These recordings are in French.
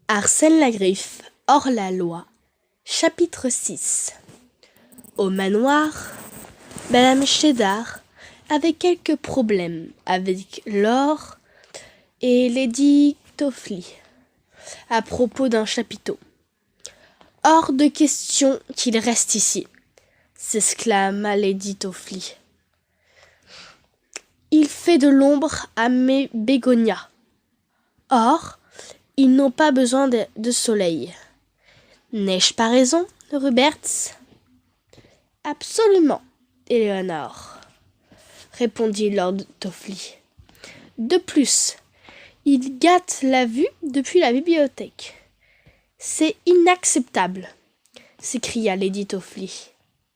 Arsène Lagriffe, hors la loi. Chapitre 6. Au manoir, Madame Cheddar avait quelques problèmes avec Laure et Lady Toffly à propos d'un chapiteau. « Hors de question qu'il reste ici !» s'exclama Lady Toffly. « Il fait de l'ombre à mes bégonias. Or, ils n'ont pas besoin de soleil. N'ai-je pas raison, Roberts ?»« Absolument, Éléonore, » répondit Lord Toffly. « De plus, ils gâtent la vue depuis la bibliothèque. »« C'est inacceptable, » s'écria Lady Toffly.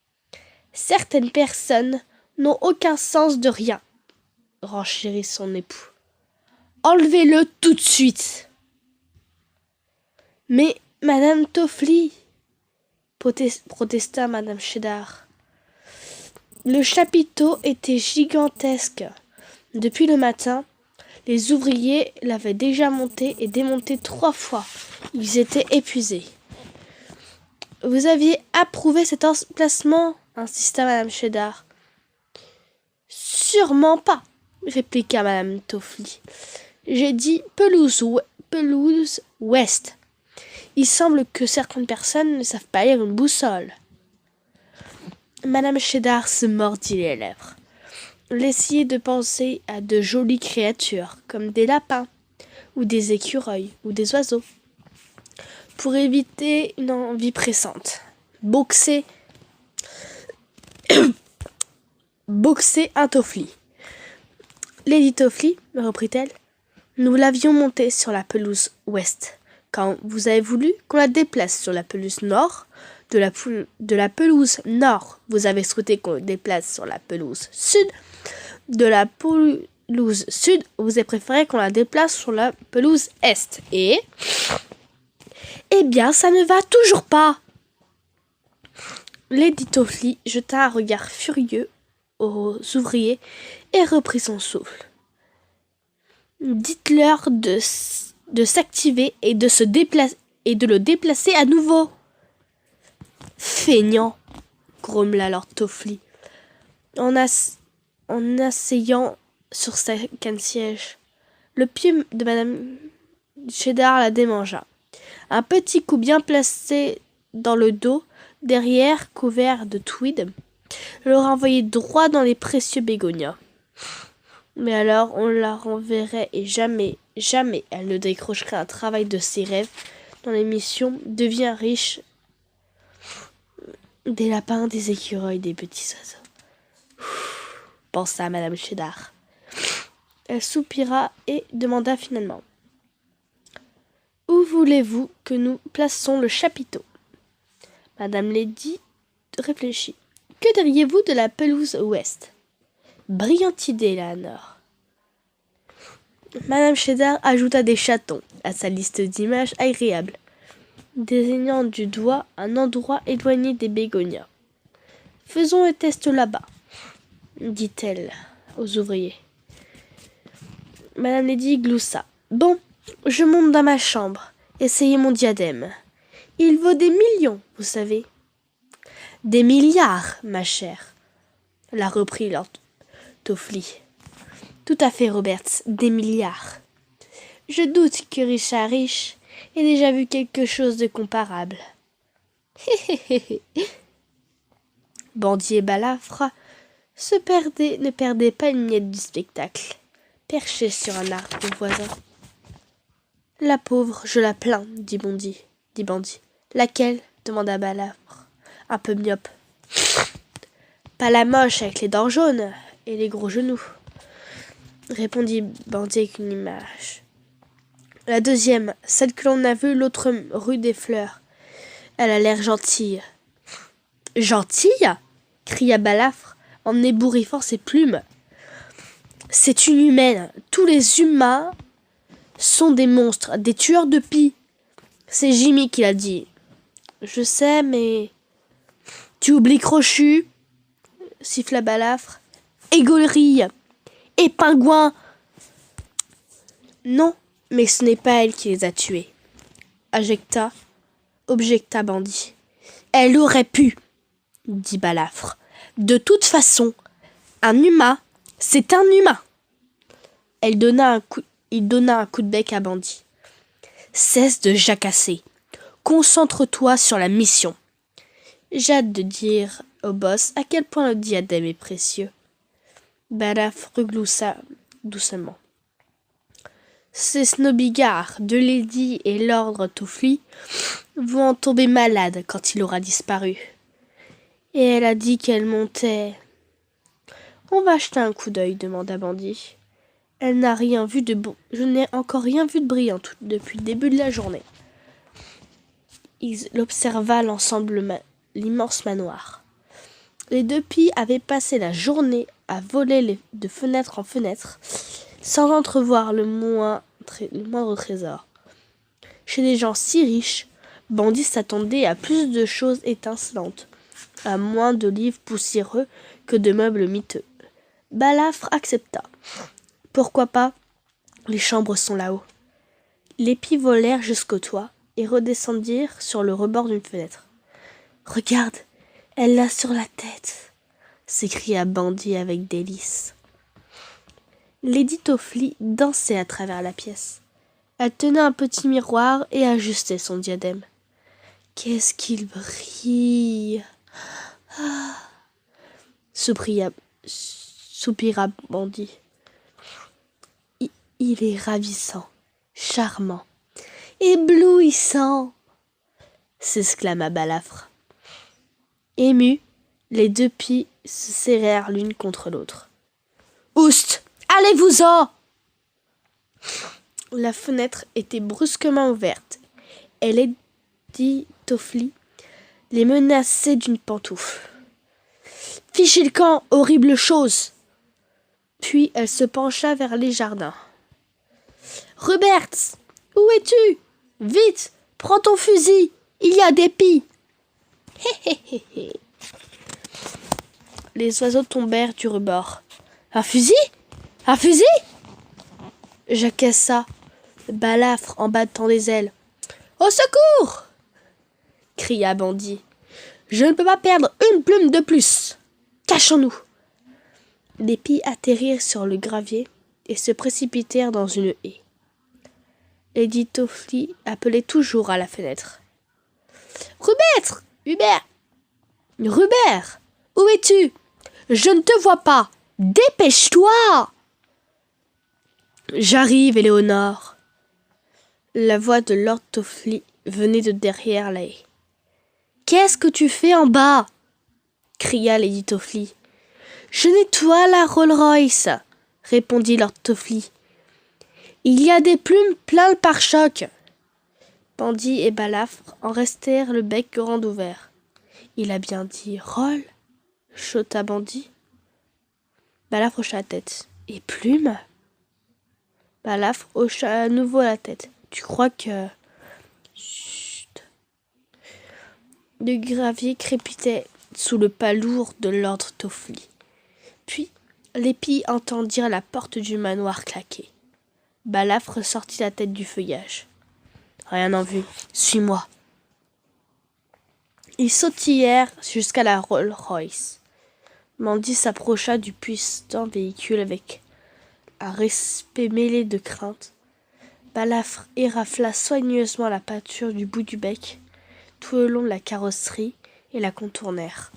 « Certaines personnes n'ont aucun sens de rien, » renchérit son époux. « Enlevez-le tout de suite. » « Mais, Madame Toffly, » protesta Madame Cheddar. Le chapiteau était gigantesque. Depuis le matin, les ouvriers l'avaient déjà monté et démonté 3 fois. Ils étaient épuisés. « Vous aviez approuvé cet emplacement ?» insista Madame Cheddar. « Sûrement pas, » répliqua Madame Toffly. « J'ai dit pelouse ouest. Il semble que certaines personnes ne savent pas lire une boussole. » Madame Cheddar se mordit les lèvres. Elle essayait de penser à de jolies créatures, comme des lapins, ou des écureuils, ou des oiseaux, pour éviter une envie pressante. Boxer un Toffly. « Lady Toffly, reprit-elle, nous l'avions montée sur la pelouse ouest. Quand vous avez voulu qu'on la déplace sur la pelouse nord, de la pelouse nord, vous avez souhaité qu'on le déplace sur la pelouse sud, de la pelouse sud, vous avez préféré qu'on la déplace sur la pelouse est. Et... eh bien, ça ne va toujours pas !» Lady Toffly jeta un regard furieux aux ouvriers et reprit son souffle. « Dites-leur de s'activer et de se déplacer et de le déplacer à nouveau. »« Feignant !» grommela Lord Toffly en asseyant sur sa canne-siège. Le pied de Madame Cheddar la démangea. Un petit coup bien placé dans le dos, derrière couvert de tweed, le renvoyait droit dans les précieux bégonias. Mais alors on la renverrait et jamais elle ne décrocherait un travail de ses rêves dans l'émission Deviens riche, des lapins, des écureuils, des petits oiseaux. Pensa Madame Cheddar. Elle soupira et demanda finalement: « Où voulez-vous que nous plaçons le chapiteau ?» Madame Lady réfléchit. « Que diriez-vous de la pelouse ouest ?» Brillante idée, Éléonore. Madame Cheddar ajouta des chatons à sa liste d'images agréables, désignant du doigt un endroit éloigné des bégonias. « Faisons le test là-bas, » dit-elle aux ouvriers. Madame Lady gloussa. « Bon, je monte dans ma chambre. Essayez mon diadème. Il vaut des millions, vous savez. »« Des milliards, ma chère, » la reprit Lord Toffly. « Tout à fait, Roberts, des milliards. Je doute que Richard Riche ait déjà vu quelque chose de comparable. » Bandit et balafre ne perdaient pas une miette du spectacle, perché sur un arbre voisin. « La pauvre, je la plains, dit Bandit. « Laquelle ?» demanda Balafre, un peu myope. « Pas la moche avec les dents jaunes et les gros genoux, » répondit Bandit avec une image. « La deuxième, celle que l'on a vue l'autre rue des Fleurs. Elle a l'air gentille. »« Gentille ?» cria Balafre en ébouriffant ses plumes. « C'est une humaine. Tous les humains sont des monstres, des tueurs de pie. C'est Jimmy qui l'a dit. »« Je sais, mais... »« Tu oublies Crochu ?» siffla Balafre. « Et Gaulerie !»« Et Pingouin !»« Non, mais ce n'est pas elle qui les a tués. » objecta Bandit. Elle aurait pu, dit Balafre. De toute façon, un humain, c'est un humain. Il donna un coup de bec à Bandit. Cesse de jacasser. Concentre-toi sur la mission. J'ai hâte de dire au boss à quel point le diadème est précieux. Balafre regloussa doucement. Ces snobigards de Lady et Lord Toffli vont en tomber malades quand il aura disparu. Et elle a dit qu'elle montait. On va jeter un coup d'œil, demanda Bandit. Elle n'a rien vu de bon. Je n'ai encore rien vu de brillant depuis le début de la journée. Il observa l'immense manoir. Les deux pies avaient passé la journée à voler de fenêtre en fenêtre, sans entrevoir le moindre trésor. Chez des gens si riches, Bandit s'attendait à plus de choses étincelantes, à moins de livres poussiéreux que de meubles miteux. Balafre accepta. Pourquoi pas? Les chambres sont là-haut. Les pies volèrent jusqu'au toit et redescendirent sur le rebord d'une fenêtre. « Regarde, elle l'a sur la tête !» s'écria Bandit avec délice. Lady Toffli dansait à travers la pièce. Elle tenait un petit miroir et ajustait son diadème. « Qu'est-ce qu'il brille !» soupira Bandit. Il est ravissant, charmant, éblouissant, s'exclama Balafre. Émus, les deux pies se serrèrent l'une contre l'autre. Oust, allez-vous-en! La fenêtre était brusquement ouverte et Lady Toffli les menaçait d'une pantoufle. Fichez le camp, horrible chose! Puis elle se pencha vers les jardins. Roberts, où es-tu? Vite, prends ton fusil, il y a des pies. Les oiseaux tombèrent du rebord. Un fusil? Un fusil? Jacassa Balafre en battant des ailes. Au secours! Cria Bandit. Je ne peux pas perdre une plume de plus. Cachons-nous. Les pies atterrirent sur le gravier et se précipitèrent dans une haie. Lady Toffli appelait toujours à la fenêtre. Hubert, où es-tu? Je ne te vois pas. Dépêche-toi! J'arrive, Éléonore. La voix de Lord Toffli venait de derrière la haie. Qu'est-ce que tu fais en bas? Cria Lady Toffli. Je nettoie la Rolls-Royce, répondit Lord Toffli. Il y a des plumes plein le pare-choc. Bandit et Balafre en restèrent le bec grand ouvert. Il a bien dit Roll, chota Bandit. Balafre hocha la tête. Et plumes? Balafre hocha à nouveau la tête. Tu crois que... Chut. Le gravier crépitait sous le pas lourd de Lord Toffli. Puis, les pies entendirent la porte du manoir claquer. Balafre sortit la tête du feuillage. Rien en vue. Suis-moi. Ils sautillèrent jusqu'à la Rolls-Royce. Bandit s'approcha du puissant véhicule avec un respect mêlé de crainte. Balafre érafla soigneusement la peinture du bout du bec, tout le long de la carrosserie, et la contournèrent.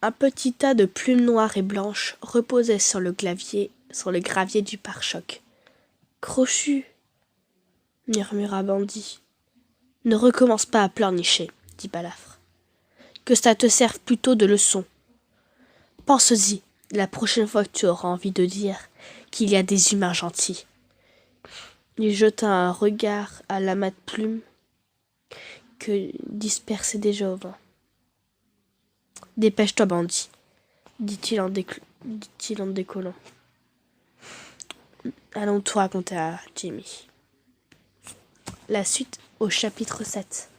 Un petit tas de plumes noires et blanches reposait sur le gravier du pare-choc. Crochu, murmura Bandit. Ne recommence pas à pleurnicher, dit Balafre. Que ça te serve plutôt de leçon. Pense-y, la prochaine fois que tu auras envie de dire qu'il y a des humains gentils. Il jeta un regard à l'amas de plumes que dispersait déjà au vent. Dépêche-toi, Bandit, dit-il en décollant. Allons tout raconter à Jimmy. La suite au chapitre 7.